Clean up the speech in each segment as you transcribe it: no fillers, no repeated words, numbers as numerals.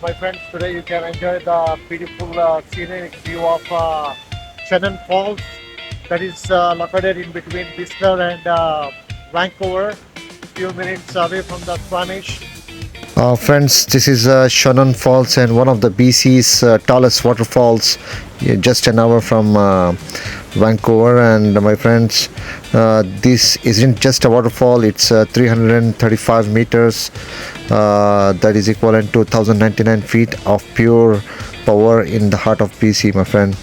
my friends, today you can enjoy the beautiful scenic view of Shannon Falls that is located in between Whistler and Vancouver, few minutes away from the Squamish. Friends, this is Shannon Falls and one of the BC's tallest waterfalls, just an hour from Vancouver. And my friends, this isn't just a waterfall, it's 335 meters, that is equivalent to 1099 feet of pure power in the heart of BC, my friend.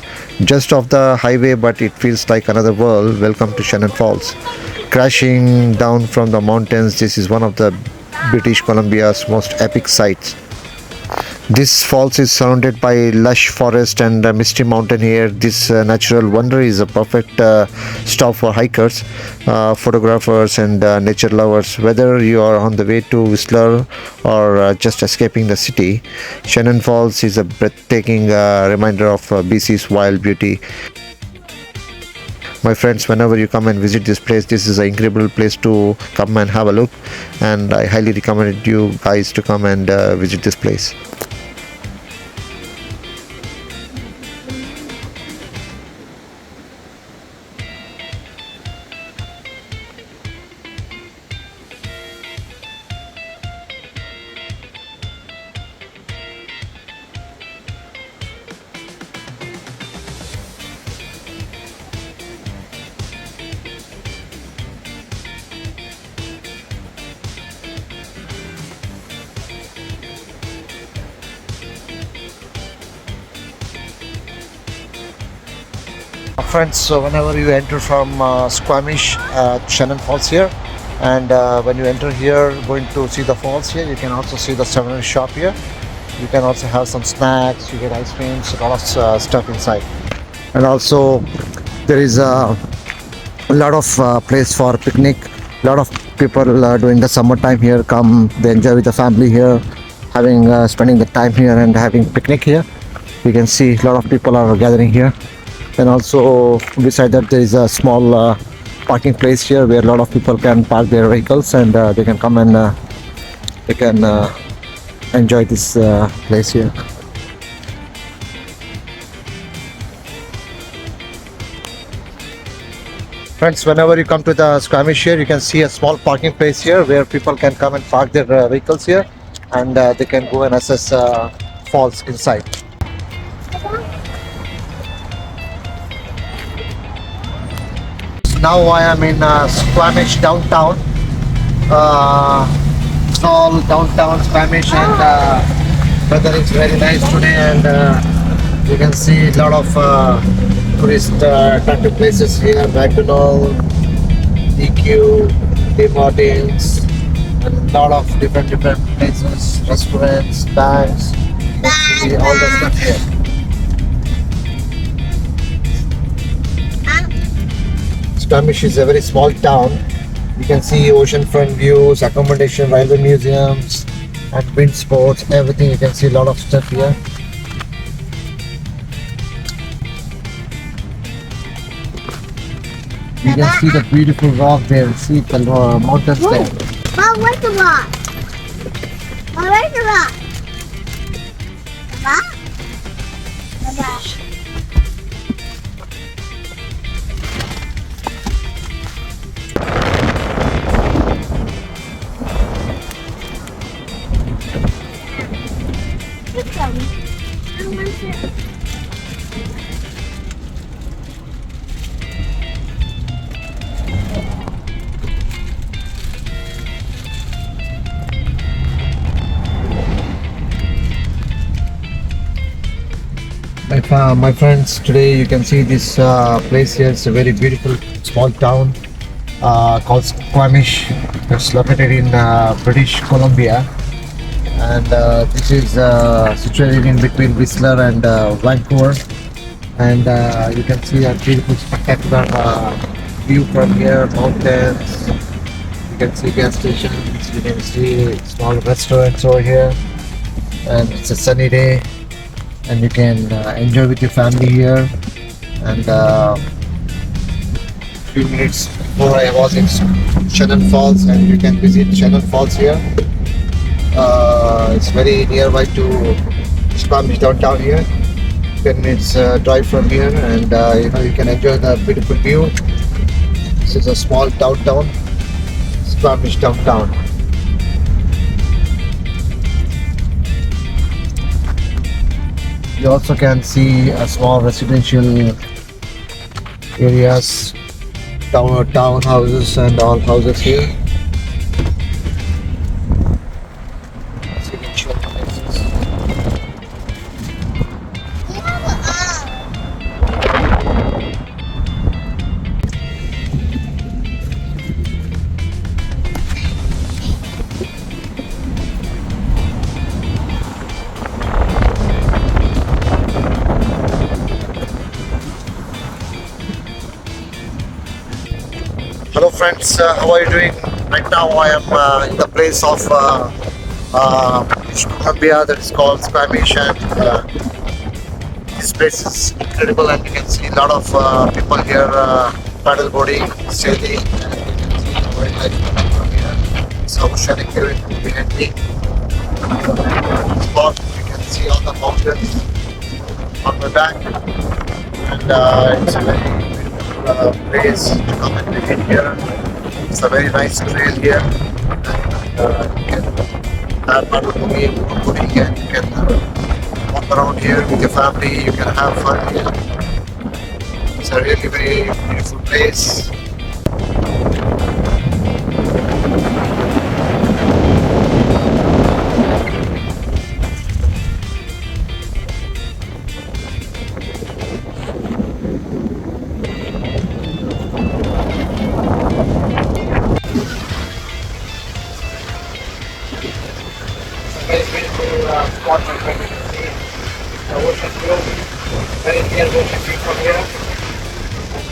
Just off the highway, but it feels like another world. Welcome to Shannon Falls. Crashing down from the mountains, this is one of the British Columbia's most epic sights. This falls is surrounded by lush forest and a misty mountain here. This natural wonder is a perfect stop for hikers, photographers and nature lovers. Whether you are on the way to Whistler or just escaping the city, Shannon Falls is a breathtaking reminder of BC's wild beauty. My friends, whenever you come and visit this place, this is an incredible place to come and have a look, and I highly recommend you guys to come and visit this place. Friends, so whenever you enter from Squamish, Shannon Falls here, and when you enter here going to see the falls here, you can also see the souvenir shop here. You can also have some snacks, you get ice creams, a lot of stuff inside. And also there is a lot of place for picnic. A lot of people during the summertime here come, they enjoy with the family here, having spending the time here and having picnic here. You can see a lot of people are gathering here. And also beside that there is a small parking place here where a lot of people can park their vehicles, and they can come and they can enjoy this place here. Friends, whenever you come to the Squamish here, you can see a small parking place here where people can come and park their vehicles here, and they can go and access falls inside. Now I am in Squamish downtown. It's all downtown Squamish, and weather is very nice today, and you can see a lot of tourist attractive places here: McDonald's, EQ, Tim Hortons, and a lot of different places, restaurants, banks. You can see all the stuff here. Squamish is a very small town. You can see oceanfront views, accommodation, railway museums, and wind sports, everything. You can see a lot of stuff here. You can see the beautiful rock there. See the mountains there. Mom, where's the rock? Mom, where's the rock? Mama? Mama. My friends, today you can see this place here. It's a very beautiful small town called Squamish. It's located in British Columbia, and this is situated in between Whistler and Vancouver. And you can see a beautiful spectacular view from here, mountains. You can see gas stations, you can see small restaurants over here, and it's a sunny day, and you can enjoy with your family here. And few minutes before I was in Shannon Falls, and you can visit Shannon Falls here. It's very nearby to Squamish downtown here. 10 minutes drive from here, and you can enjoy the beautiful view. This is a small downtown, Squamish downtown. You also can see a small residential areas, townhouses and all houses here. Residential places. Hello friends, how are you doing? Right now I am in the place of Colombia that is called Squamish, and this place is incredible, and you can see a lot of people here paddle boarding, sailing, and you can see the wildlife from here. It's oceanic view behind me. Spot, you can see all the mountains on my back, and it's a very place to come and visit here. It's a very nice trail here. You can have paddle boarding, and you can walk around here with your family. You can have fun here. It's a really very beautiful place. Very beautiful spot where you can see the ocean view. Very near ocean view from here.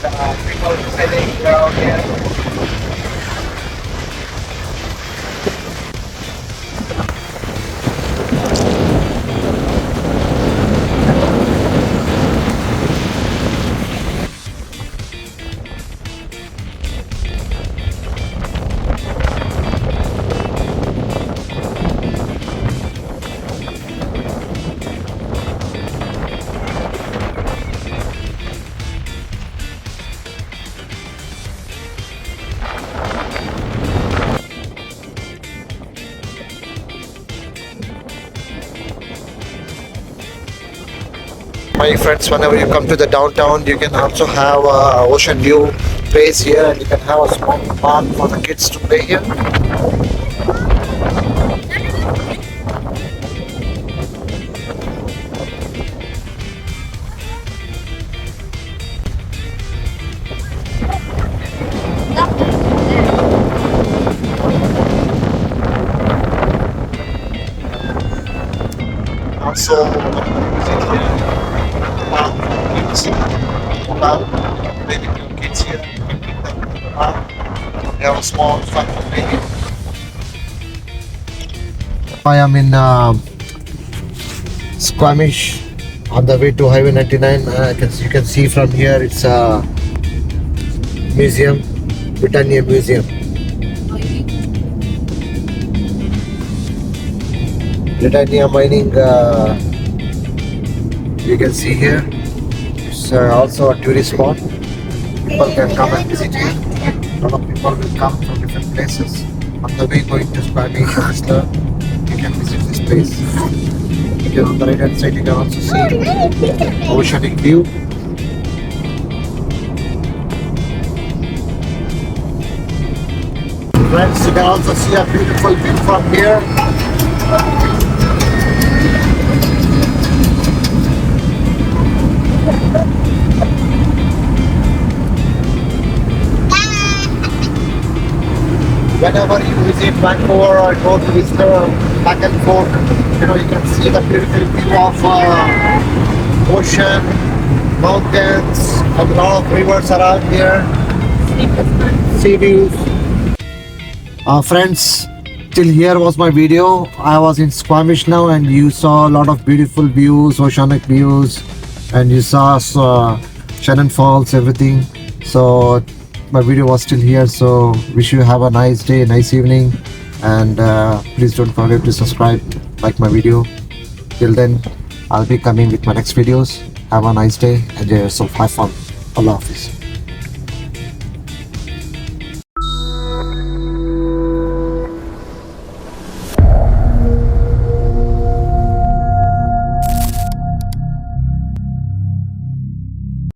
And people sailing around here. My friends, whenever you come to the downtown, you can also have a ocean view place here, and you can have a small park for the kids to play here. Also, visit here. Maybe your kids here, you can pick them from the park. They have a small fun to play here. I am in Squamish on the way to Highway 99. You can see from here it's a museum, Britannia Museum. Britannia mining, you can see here. It's also a tourist spot. People can come and visit here. A lot of people will come from different places. On the way going to Squamish or Whistler, you can visit this place. Here on the right hand side, you can also see oceanic view. Friends, you can also see a beautiful view from here. Whenever you visit Vancouver or go to Whistler, back and forth, you can see the beautiful view of ocean, mountains, and a lot of rivers around here. Sea views. Friends, till here was my video. I was in Squamish now, and you saw a lot of beautiful views, oceanic views, and you saw Shannon Falls, everything. So my video was still here, so wish you have a nice day, nice evening, and please don't forget to subscribe, like my video. Till then, I'll be coming with my next videos. Have a nice day. Enjoy yourself. Have fun. Allah Hafiz.